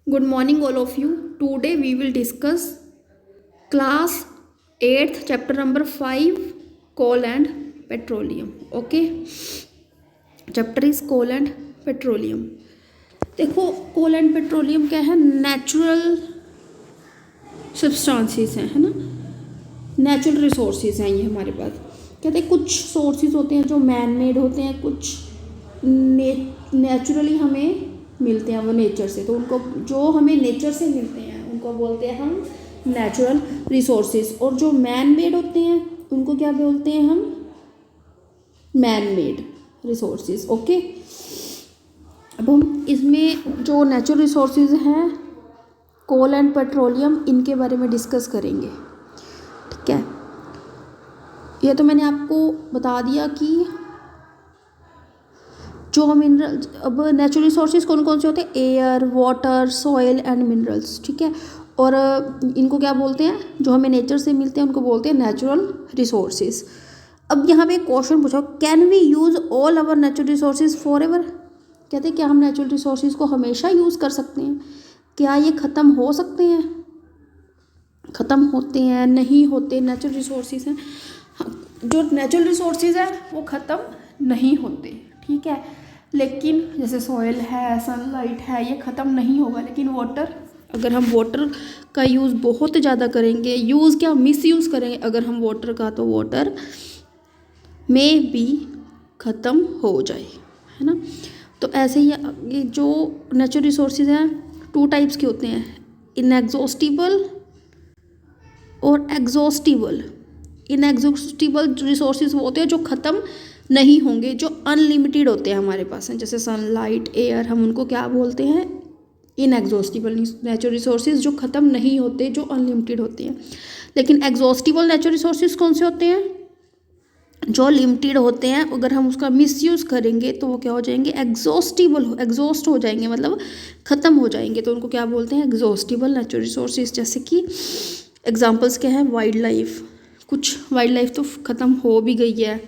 Good morning, all of you. Today we will discuss class 8th chapter number 5 coal and petroleum. Okay, chapter is coal and petroleum. देखो कोल and petroleum क्या है, natural substances हैं, है ना, natural resources हैं ये हमारे पास। कहते हैं कुछ सोर्सेज होते हैं जो मैन मेड होते हैं, कुछ नेचुरली हमें मिलते हैं वो नेचर से, तो उनको जो हमें नेचर से मिलते हैं उनको बोलते हैं हम नेचुरल रिसोर्सेज, और जो मैन मेड होते हैं उनको क्या बोलते हैं हम मैन मेड रिसोर्सेज। ओके, अब हम इसमें जो नेचुरल रिसोर्सेज हैं कोल एंड पेट्रोलियम, इनके बारे में डिस्कस करेंगे। ठीक है, ये तो मैंने आपको बता दिया कि जो हम मिनरल, अब नेचुरल रिसोर्सेज कौन कौन से होते हैं, air, water, soil and minerals. ठीक है, और इनको क्या बोलते हैं, जो हमें नेचर से मिलते हैं उनको बोलते हैं नेचुरल रिसोर्सेज। अब यहाँ पे एक क्वेश्चन पूछा, can we use all our natural resources forever. कहते हैं क्या हम नेचुरल रिसोर्सेज को हमेशा यूज़ कर सकते हैं, क्या ये ख़त्म हो सकते हैं, ख़त्म होते हैं, नहीं होते। नेचुरल रिसोर्सेज हैं, जो नेचुरल रिसोर्सेज हैं वो ख़त्म नहीं होते। ठीक है, लेकिन जैसे सॉइल है, सनलाइट है, ये ख़त्म नहीं होगा। लेकिन वाटर, अगर हम वाटर का यूज़ बहुत ज़्यादा करेंगे, यूज़ क्या मिस यूज़ करेंगे अगर हम वाटर का, तो वाटर में भी ख़त्म हो जाए, है ना। तो ऐसे ही ये जो नेचुरल रिसोर्सेज हैं टू टाइप्स के होते हैं, इनएग्जॉस्टिबल और एग्जॉस्टिबल। इनएग्जॉस्टिबल रिसोर्सेज वो होते हैं जो ख़त्म नहीं होंगे, जो अनलिमिटेड होते हैं हमारे पास हैं, जैसे सनलाइट, एयर, हम उनको क्या बोलते हैं इनएग्जॉस्टिबल नेचुरल रिसोर्सेज, जो ख़त्म नहीं होते, जो अनलिमिटेड होते हैं। लेकिन एग्जॉस्टिबल नेचुरल रिसोर्सेज कौन से होते हैं, जो लिमिटेड होते हैं, अगर हम उसका मिसयूज़ करेंगे तो वो क्या हो जाएंगे, एग्जॉस्ट हो जाएंगे, मतलब ख़त्म हो जाएंगे, तो उनको क्या बोलते हैं एग्जॉस्टिबल नेचुरल रिसोर्सेज। जैसे कि एग्जांपल्स क्या हैं, वाइल्ड लाइफ, कुछ वाइल्ड लाइफ तो ख़त्म हो भी गई है,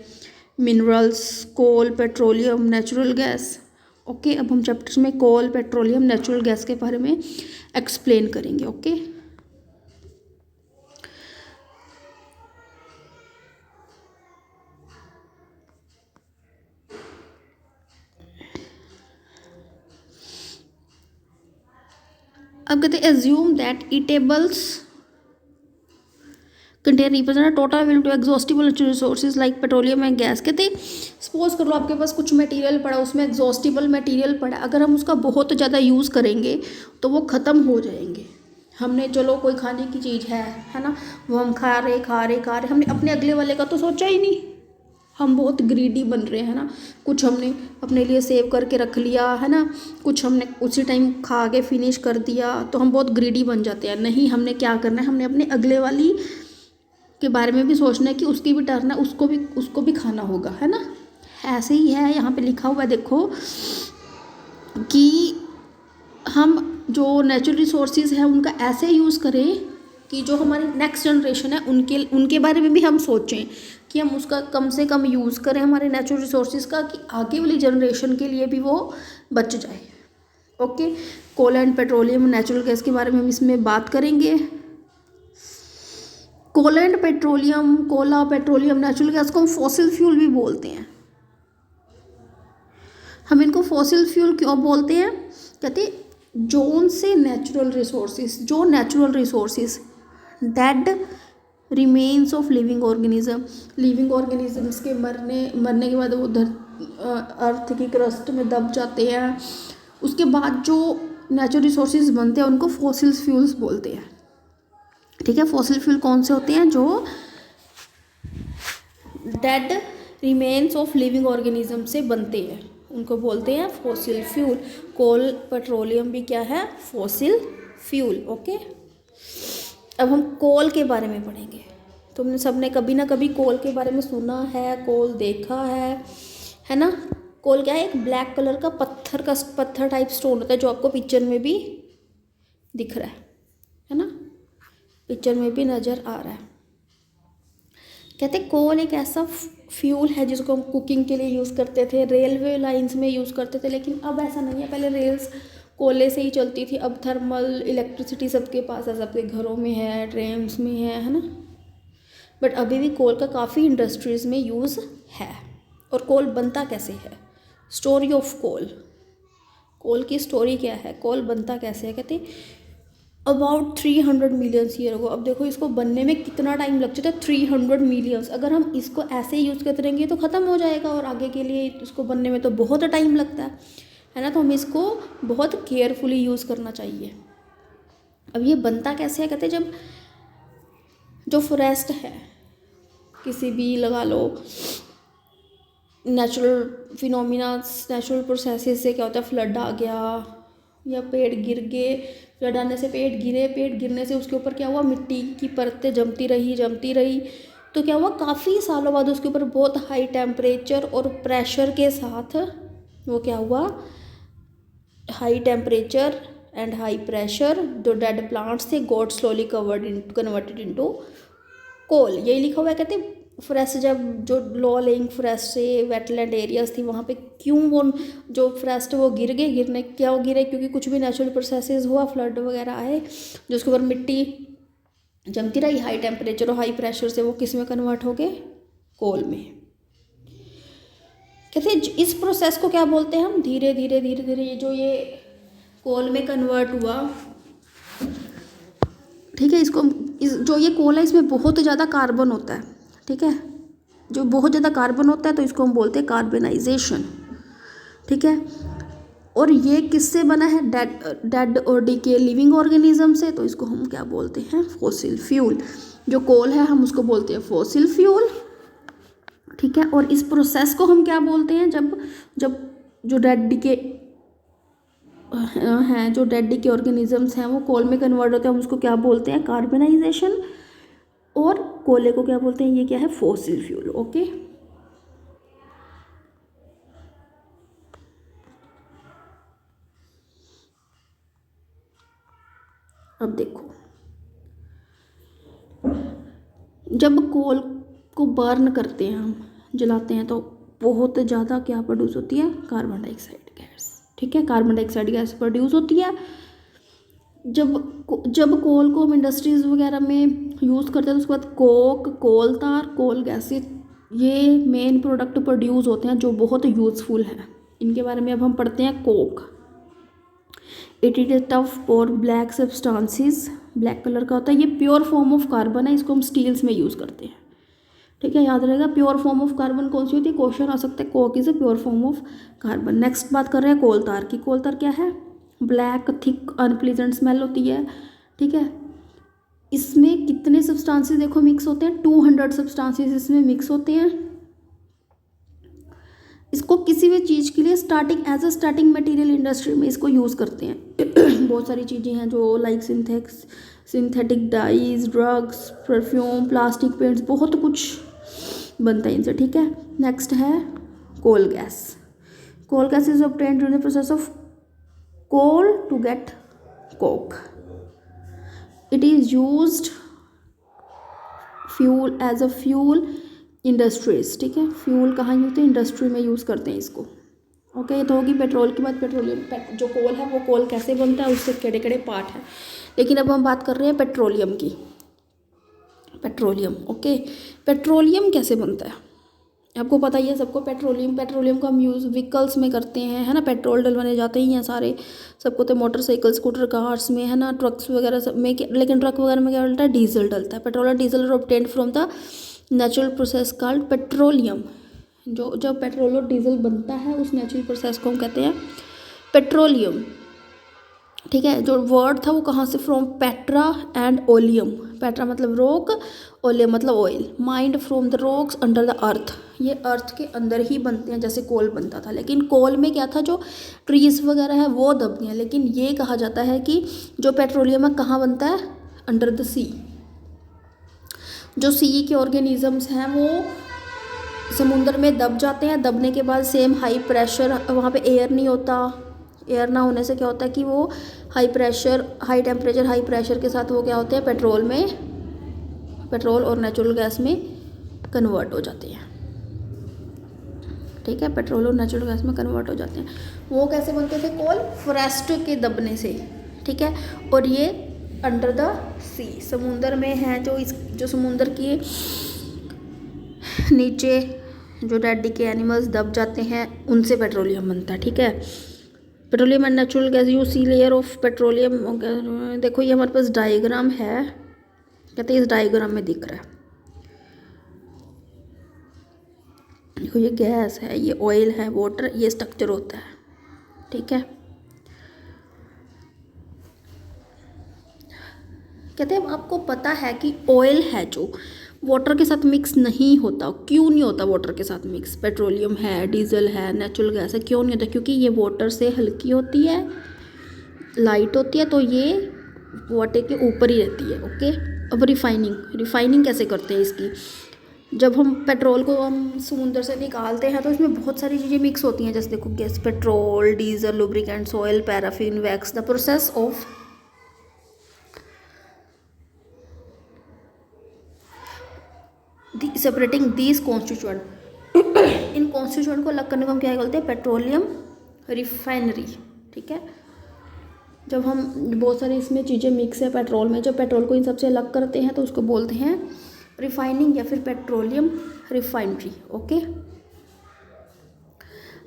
मिनरल्स, कोल, पेट्रोलियम, नेचुरल गैस। ओके, अब हम चैप्टर में कोल, पेट्रोलियम, नेचुरल गैस के बारे में एक्सप्लेन करेंगे। ओके, अब कहते हैं assume that eatables contain represent total available to exhaustible natural resources like petroleum and gas. कहते हैं सपोज कर लो आपके पास कुछ मटेरियल पड़ा, उसमें एग्जॉस्टिबल मटेरियल पड़ा, अगर हम उसका बहुत ज़्यादा यूज़ करेंगे तो वो ख़त्म हो जाएंगे। हमने चलो कोई खाने की चीज़ है ना, वो हम खा रहे, हमने अपने अगले वाले का तो सोचा ही नहीं, हम बहुत ग्रीडी बन रहे हैं ना, कुछ हमने अपने लिए सेव करके रख लिया है ना, कुछ हमने उसी टाइम खा के फिनिश कर दिया, तो हम बहुत ग्रीडी बन जाते हैं। नहीं, हमने क्या करना है, हमने अपने अगले वाली के बारे में भी सोचना है कि उसकी भी टर्न है, उसको भी खाना होगा, है ना। ऐसे ही है, यहाँ पे लिखा हुआ है देखो कि हम जो नेचुरल रिसोर्सेज है उनका ऐसे यूज़ करें कि जो हमारी नेक्स्ट जनरेशन है उनके बारे में भी हम सोचें कि हम उसका कम से कम यूज़ करें हमारे नेचुरल रिसोर्सेज का, कि आगे वाली जनरेशन के लिए भी वो बच जाए। Okay, coal and petroleum, natural gas के बारे में हम इसमें बात करेंगे। कोल एंड पेट्रोलियम, कोला, पेट्रोलियम, नेचुरल गैस को हम फॉसिल फ्यूल भी बोलते हैं। हम इनको फॉसिल फ्यूल क्यों बोलते हैं, कहते जोन से नेचुरल रिसोर्सेज, जो natural resources dead remains of living organisms के मरने के बाद वो अर्थ की क्रस्ट में दब जाते हैं, उसके बाद जो नेचुरल रिसोर्सेज बनते हैं उनको फॉसिल फ्यूल्स बोलते हैं। ठीक है, फॉसिल फ्यूल कौन से होते हैं, जो dead remains of living organism से बनते हैं, उनको बोलते हैं फॉसिल फ्यूल। कोल, पेट्रोलियम भी क्या है, फॉसिल फ्यूल। ओके, अब हम कोल के बारे में पढ़ेंगे। तुमने सबने कभी ना कभी कोल के बारे में सुना है, कोल देखा है ना। कोल क्या है, एक ब्लैक कलर का पत्थर टाइप स्टोन होता है, जो आपको पिक्चर में भी दिख रहा है ना, पिक्चर में भी नज़र आ रहा है। कहते हैं कोल एक ऐसा फ्यूल है जिसको हम कुकिंग के लिए यूज़ करते थे, रेलवे लाइंस में यूज़ करते थे, लेकिन अब ऐसा नहीं है। पहले रेल्स कोयले से ही चलती थी। अब थर्मल इलेक्ट्रिसिटी सबके पास है, सबके घरों में है, ट्रेन्स में है ना। बट अभी भी कोल का काफ़ी इंडस्ट्रीज़ में यूज़ है। और कोल बनता कैसे है, स्टोरी ऑफ कोल, कोल की स्टोरी क्या है, कोल बनता कैसे है। कहते अबाउट 300 मिलियंस ईयर अगो। अब देखो इसको बनने में कितना टाइम लग जाता है, 300 मिलियंस। अगर हम इसको ऐसे ही यूज़ करते रहेंगे तो ख़त्म हो जाएगा, और आगे के लिए इसको बनने में तो बहुत टाइम लगता है ना। तो हमें इसको बहुत केयरफुली यूज़ करना चाहिए। अब ये बनता कैसे है, कहते जब जो फॉरेस्ट है, किसी भी लगा लो नेचुरल फिनोमिना, नेचुरल प्रोसेसेस से क्या होता है, फ्लड आ गया या पेड़ गिर गए, फ्लड आने से पेड़ गिरे, पेड़ गिरने से उसके ऊपर क्या हुआ, मिट्टी की परतें जमती रही, तो क्या हुआ, काफ़ी सालों बाद उसके ऊपर बहुत हाई टेम्परेचर और प्रेशर के साथ वो क्या हुआ, high temperature and high pressure, जो डेड प्लांट्स थे got slowly converted into coal. यही लिखा हुआ है। कहते फॉरेस्ट, जब जो लो लेइंग फॉरेस्ट से वेटलैंड एरियाज थी वहाँ पे क्यों वो जो फॉरेस्ट वो गिर गए, गिरने क्या वो गिरे, क्योंकि कुछ भी नेचुरल प्रोसेसेस हुआ, फ्लड वगैरह आए, जो उसके ऊपर मिट्टी जमती रही, हाई टेम्परेचर और हाई प्रेशर से वो किस में कन्वर्ट हो गए, कोल में। कहते इस प्रोसेस को क्या बोलते हैं हम, धीरे धीरे ये जो ये कोल में कन्वर्ट हुआ, ठीक है। इसको जो ये कोल है इसमें बहुत ज़्यादा कार्बन होता है, ठीक है। जो बहुत ज़्यादा कार्बन होता है तो इसको हम बोलते हैं कार्बनाइजेशन, ठीक है। और ये किससे बना है, डेड और डीके लिविंग ऑर्गेनिज्म से, तो इसको हम क्या बोलते हैं, फॉसिल फ्यूल। जो कोल है हम उसको बोलते हैं फॉसिल फ्यूल, ठीक है। और इस प्रोसेस को हम क्या बोलते हैं, जब जो डेड डीके हैं, जो डेड डीके ऑर्गेनिजम्स हैं वो कोल में कन्वर्ट होते हैं, हम उसको क्या बोलते हैं, कार्बनाइजेशन। और कोयले को क्या बोलते हैं, ये क्या है, फॉसिल फ्यूल। ओके, अब देखो जब कोल को बर्न करते हैं, हम जलाते हैं, तो बहुत ज़्यादा क्या प्रोड्यूस होती है, कार्बन डाइऑक्साइड गैस, ठीक है। कार्बन डाइऑक्साइड गैस प्रोड्यूस होती है। जब कोल को हम इंडस्ट्रीज़ वगैरह में यूज़ करते हैं तो उसके बाद कोक, कोल तार, कोल गैसेज, ये मेन प्रोडक्ट प्रोड्यूस होते हैं जो बहुत यूज़फुल हैं। इनके बारे में अब हम पढ़ते हैं। कोक, इट इज टफ और ब्लैक सब्सटेंसेस, ब्लैक कलर का होता है, ये प्योर फॉर्म ऑफ कार्बन है, इसको हम स्टील्स में यूज़ करते हैं, ठीक है। याद रहेगा, प्योर फॉर्म ऑफ कार्बन कौन सी होती है, क्वेश्चन आ सकता है, Coke is a pure form of carbon. Next बात कर रहे हैं कोल तार की। कोल तार क्या है, ब्लैक थिक अनप्लीजेंट स्मेल होती है, ठीक है। इसमें कितने सब्सटेंसेस देखो मिक्स होते हैं, 200 सब्सटेंसेस इसमें मिक्स होते हैं। इसको किसी भी चीज़ के लिए starting as a starting material industry में इसको यूज़ करते हैं। बहुत सारी चीज़ें हैं जो like synthetic dyes, drugs, perfume, plastic paints, बहुत कुछ बनता है इनसे, ठीक है। नेक्स्ट है coal gas. Coal gas is obtained during the process of coal to get coke. It is used fuel as a fuel industries, ठीक है। फ्यूल कहाँ यूज होते हैं, इंडस्ट्री में यूज़ करते हैं इसको। ओके, ये तो होगी पेट्रोल की बात। पेट्रोलियम जो कोल है वो कोल कैसे बनता है, उससे केड़े केड़े पार्ट हैं। लेकिन अब हम बात कर रहे हैं पेट्रोलियम की। पेट्रोलियम, ओके, पेट्रोलियम कैसे बनता है आपको पता ही है सबको। पेट्रोलियम का हम यूज़ व्हीकल्स में करते हैं, है ना। पेट्रोल डलवाने जाते ही हैं सारे, सबको तो मोटरसाइकिल, स्कूटर, कार्स में, है ना, ट्रक्स वगैरह सब में। लेकिन ट्रक वगैरह में क्या डलता है, डीजल डलता है। पेट्रोल और diesel are obtained from the natural process called petroleum. जो जब पेट्रोल और डीजल बनता है उस नेचुरल प्रोसेस को हम कहते हैं पेट्रोलियम, ठीक है। जो वर्ड था वो कहाँ से, from Petra and oleum. Petra मतलब रॉक, ओलियम मतलब oil. Mind from the rocks under the earth, ये अर्थ के अंदर ही बनते हैं जैसे कोल बनता था। लेकिन कोल में क्या था, जो ट्रीज वगैरह है वो दबती हैं। लेकिन ये कहा जाता है कि जो पेट्रोलियम है कहाँ बनता है, अंडर द सी। जो सी के ऑर्गेनिजम्स हैं वो समुद्र में दब जाते हैं। दबने के बाद सेम हाई प्रेशर, वहाँ पे एयर नहीं होता। एयर ना होने से क्या होता है कि वो high pressure, high temperature, high pressure के साथ वो क्या होते हैं, पेट्रोल और नेचुरल गैस में कन्वर्ट हो जाते हैं, ठीक है, पेट्रोल और नेचुरल गैस में कन्वर्ट हो जाते हैं। वो कैसे बनते थे? कोल फ्रस्ट के दबने से, ठीक है। और ये अंडर द सी, समुंदर में है, जो समुंदर के नीचे जो डेड के एनिमल्स दब जाते हैं उनसे पेट्रोलियम बनता है, ठीक है। Petroleum and natural gas you see layer of petroleum. देखो ये हमारे पास डायग्राम है, कहते हैं इस डायग्राम में दिख रहा है, देखो ये गैस है, ये ऑयल है, वाटर, ये स्ट्रक्चर होता है, ठीक है। कहते हैं आपको पता है कि ऑयल है जो वाटर के साथ मिक्स नहीं होता। क्यों नहीं होता वाटर के साथ मिक्स? पेट्रोलियम है, डीजल है, नेचुरल गैस है, क्यों नहीं होता? क्योंकि ये वाटर से हल्की होती है, लाइट होती है, तो ये वाटर के ऊपर ही रहती है, ओके। अब रिफाइनिंग कैसे करते हैं इसकी? जब हम पेट्रोल को हम समुंदर से निकालते हैं तो इसमें बहुत सारी चीज़ें मिक्स होती हैं, जैसे देखो gas, petrol, diesel, lubricants, oil, paraffin, wax. The process of separating these constituent, in constituent को अलग करने को हम क्या बोलते हैं? पेट्रोलियम रिफाइनरी, ठीक है। जब हम बहुत सारी इसमें चीज़ें मिक्स है पेट्रोल में, जब पेट्रोल को इन सबसे अलग करते हैं तो उसको बोलते हैं रिफाइनिंग या फिर पेट्रोलियम रिफाइनरी, ओके।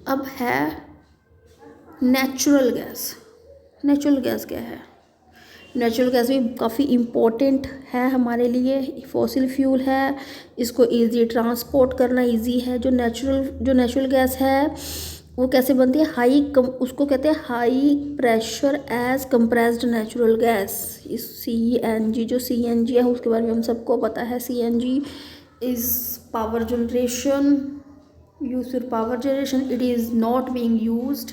अब है नेचुरल गैस। नेचुरल गैस क्या है? नेचुरल गैस भी काफ़ी इम्पोर्टेंट है हमारे लिए, फॉसिल फ्यूल है, इसको इजी ट्रांसपोर्ट करना इजी है। जो नेचुरल गैस है वो कैसे बनती है? उसको कहते हैं high pressure as compressed natural gas. इस CNG, जो CNG है उसके बारे में हम सबको पता है। CNG is power generation, use for power generation, it is not being used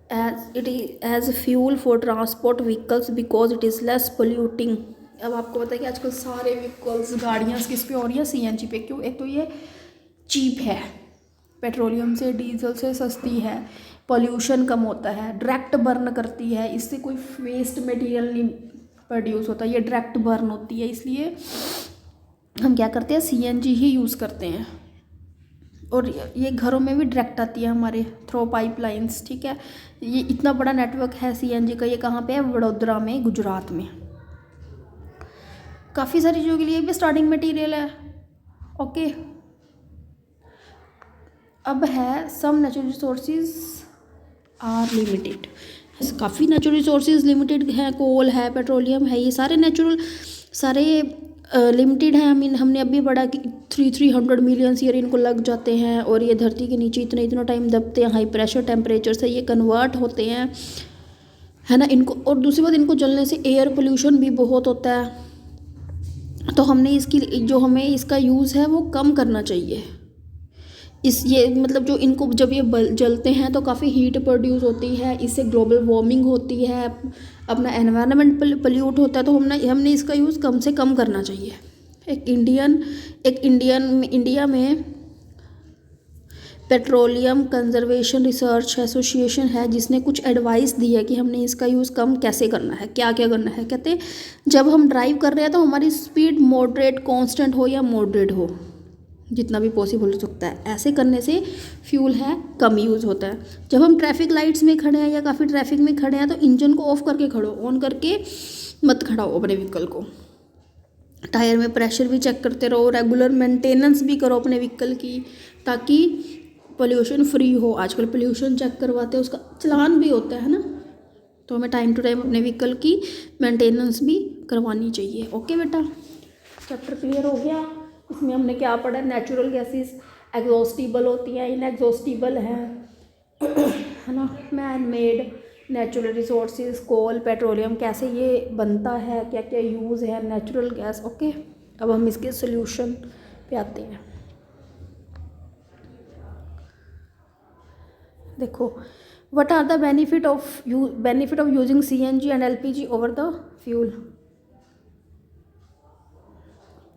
as fuel for transport vehicles because it is less polluting। अब आपको पता है कि आजकल सारे व्हीकल्स, गाड़ियाँ किस पे हो रही है? CNG पे। क्यों? एक तो ये चीप है, पेट्रोलियम से, डीजल से सस्ती है, पॉल्यूशन कम होता है, डायरेक्ट बर्न करती है, इससे कोई वेस्ट मटेरियल नहीं प्रोड्यूस होता, ये डायरेक्ट बर्न होती है, इसलिए हम क्या करते हैं? CNG ही यूज़ करते हैं। और ये घरों में भी डायरेक्ट आती है हमारे थ्रो पाइपलाइंस, ठीक है। ये इतना बड़ा नेटवर्क है CNG का। ये कहाँ पे है? वडोदरा में, गुजरात में। काफ़ी सारी चीज़ों के लिए भी स्टार्टिंग मटेरियल है, ओके। अब है some natural resources are limited. काफ़ी नेचुरल रिसोर्सेज लिमिटेड हैं, कोल है, पेट्रोलियम है, ये सारे लिमिटेड हैं। हमने अभी पढ़ा कि 300 मिलियन ईयर इनको लग जाते हैं और ये धरती के नीचे इतना टाइम दबते हैं, हाई प्रेशर टेम्परेचर से ये कन्वर्ट होते हैं, है ना इनको। और दूसरी बात, इनको जलने से एयर पोल्यूशन भी बहुत होता है, तो हमें इसका यूज़ है वो कम करना चाहिए। मतलब जो इनको जब ये जलते हैं तो काफ़ी हीट प्रोड्यूस होती है, इससे ग्लोबल वार्मिंग होती है, अपना एनवायरनमेंट पोल्यूट होता है, तो हमने इसका यूज़ कम से कम करना चाहिए। इंडिया में पेट्रोलियम कंजर्वेशन रिसर्च एसोसिएशन है, जिसने कुछ एडवाइस दी है कि हमने इसका यूज़ कम कैसे करना है, क्या क्या करना है। कहते हैं जब हम ड्राइव कर रहे हैं तो हमारी स्पीड मॉडरेट, कांस्टेंट हो या मॉडरेट हो, जितना भी पॉसिबल हो सकता है, ऐसे करने से फ्यूल है कम यूज़ होता है। जब हम ट्रैफिक लाइट्स में खड़े हैं या काफ़ी ट्रैफिक में खड़े हैं तो इंजन को ऑफ करके खड़ो, ऑन करके मत खड़ाओ अपने व्हीकल को। टायर में प्रेशर भी चेक करते रहो, रेगुलर मेंटेनेंस भी करो अपने व्हीकल की, ताकि पोल्यूशन फ्री हो। आजकल पोल्यूशन चेक करवाते हैं, उसका चालान भी होता है ना, तो हमें टाइम टू टाइम अपने व्हीकल की मेंटेनेंस भी करवानी चाहिए। ओके बेटा, चैप्टर क्लियर हो गया। इसमें हमने क्या पढ़ा? नेचुरल गैसेस एग्जॉस्टिबल होती हैं, इनएग्जॉस्टिबल हैं, है ना। मैन मेड नेचुरल रिसोर्सेज, कोल, पेट्रोलियम, कैसे ये बनता है, क्या क्या यूज़ है नेचुरल गैस। ओके, अब हम इसके सोल्यूशन पे आते हैं। देखो, what are the benefit of using CNG and LPG over the fuel.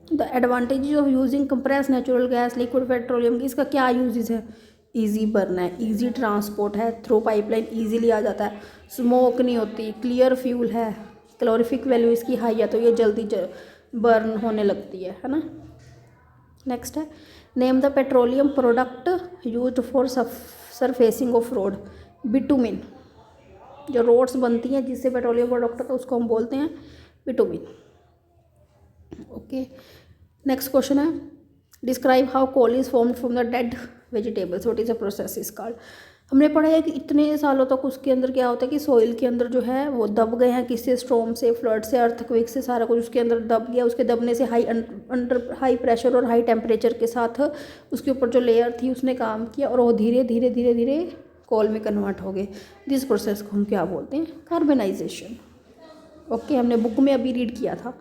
The advantages of using compress natural gas, liquid petroleum, इसका क्या यूजेस है? इजी बर्न है, इजी ट्रांसपोर्ट है, थ्रू पाइपलाइन इजीली आ जाता है, स्मोक नहीं होती, क्लियर फ्यूल है, कैलोरीफिक वैल्यू इसकी हाई है, तो ये जल्दी बर्न होने लगती है ना। नेक्स्ट है name the petroleum product used for surfacing of road. Bitumen, जो रोड्स बनती हैं जिससे पेट्रोलियम प्रोडक्ट होता है उसको हम बोलते हैं बिटुमिन। ओके, नेक्स्ट क्वेश्चन है describe how coal is formed from the dead vegetables, what is a process is called. हमने पढ़ा है कि इतने सालों तक उसके अंदर क्या होता है कि सॉइल के अंदर जो है वो दब गए हैं, किससे, स्टॉर्म से, फ्लड से, अर्थक्वेक से, सारा कुछ उसके अंदर दब गया। उसके दबने से हाई प्रेशर और हाई टेम्परेचर के साथ उसके ऊपर जो लेयर थी उसने काम किया और वो धीरे धीरे धीरे धीरे कोल में कन्वर्ट हो गए। दिस प्रोसेस को हम क्या बोलते हैं? कार्बनाइजेशन। ओके, हमने बुक में अभी रीड किया था।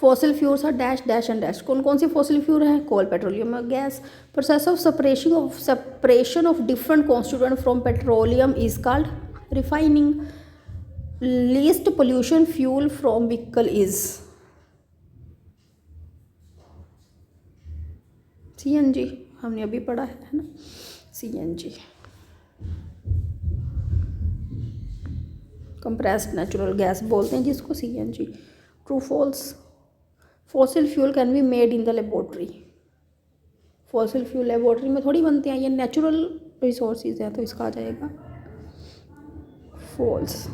Fossil fuels are dash dash and dash. कौन कौन सी फॉसिल फ्यूल है? कोल, पेट्रोलियम और gas. Process of separation of different constituent from petroleum is called refining. Least pollution fuel from vehicle is CNG। हमने अभी पढ़ा है ना, CNG, कंप्रेस्ड नेचुरल गैस बोलते हैं जिसको, CNG। True false? Fossil fuel can be made in the laboratory. Fossil fuel laboratory में थोड़ी बनते हैं, ये नेचुरल रिसोर्सेज हैं, तो इसका आ जाएगा false.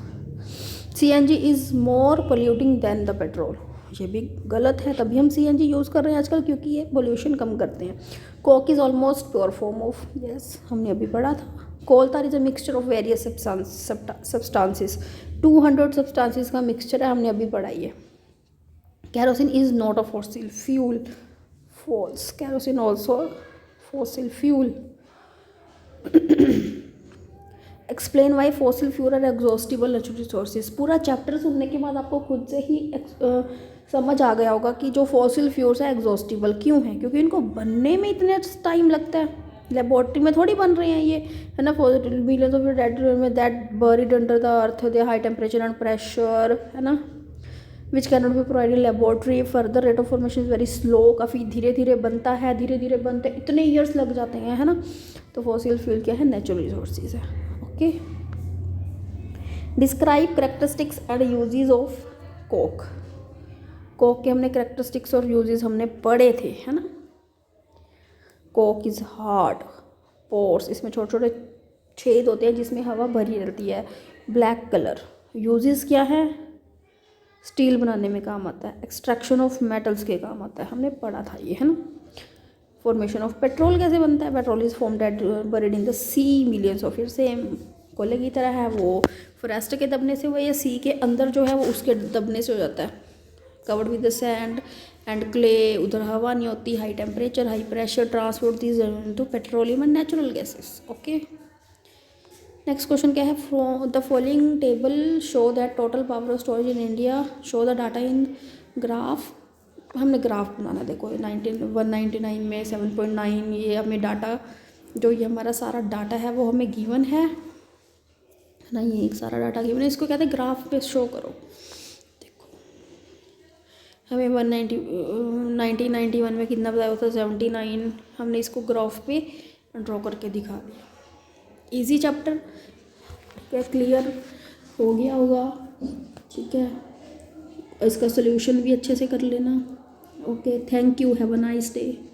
CNG is more polluting than the petrol. ये भी गलत है, तभी हम CNG यूज़ कर रहे हैं आजकल, क्योंकि ये पोल्यूशन कम करते हैं। Coke is almost pure form of gas, हमने अभी पढ़ा था। कोल तार is a mixture of various substances. 200 substances का मिक्सचर है, हमने अभी पढ़ाई है। Kerosene is not a fossil fuel. False. Kerosene also fossil fuel. Explain why fossil fuel are exhaustible natural resources. पूरा चैप्टर सुनने के बाद आपको खुद से ही समझ आ गया होगा कि जो फॉसिल फ्यूल्स है एग्जॉस्टिबल क्यों है, क्योंकि इनको बनने में इतने टाइम लगता है। लेबोरेटरी में थोड़ी बन रहे हैं ये, है ना। मिलियंस ऑफ डेड में that buried under the earth, they high temperature and pressure, है ना, which can not be provided laboratory. Further rate of formation is very slow, काफ़ी धीरे धीरे बनता है, धीरे धीरे बनते इतने ईयर्स लग जाते हैं, है ना। तो फॉसिल फ्यूल क्या है? नेचुरल रिसोर्सेज है। Okay, describe characteristics and uses of Coke. Coke के हमने करेक्टरिस्टिक्स और यूजेस हमने पढ़े थे, है ना। कोक इज़ हार्ड, पोर्स, इसमें छोटे छोटे छेद होते हैं जिसमें हवा भरी रहती है। Black colour. यूजेस क्या है? स्टील बनाने में काम आता है, एक्सट्रैक्शन ऑफ मेटल्स के काम आता है, हमने पढ़ा था ये, है ना। फॉर्मेशन ऑफ पेट्रोल कैसे बनता है? Petrol is formed at buried in the sea millions of year. Same कोयले की तरह है, वो फॉरेस्ट के दबने से हुआ या सी के अंदर जो है वो उसके दबने से हो जाता है। Covered with the sand and clay, उधर हवा नहीं होती, high temperature, high pressure, transport these into petroleum and natural gases. Okay, next question क्या है? The following table show that total power storage in India, show the data in graph. हमने graph बनाना, देखो 199 में 7.9, ये हमें डाटा, जो ये हमारा सारा डाटा है वो हमें गिवन है ना, ये एक सारा डाटा गिवन है, इसको कहते हैं ग्राफ पे शो करो। देखो हमें 1991 में कितना बताया होता, 79, हमने इसको ग्राफ पे ड्रॉ करके दिखा दिया। इजी चैप्टर, ठीक है, क्लियर हो गया होगा, ठीक है। इसका सोल्यूशन भी अच्छे से कर लेना। Okay, thank you, have a nice day.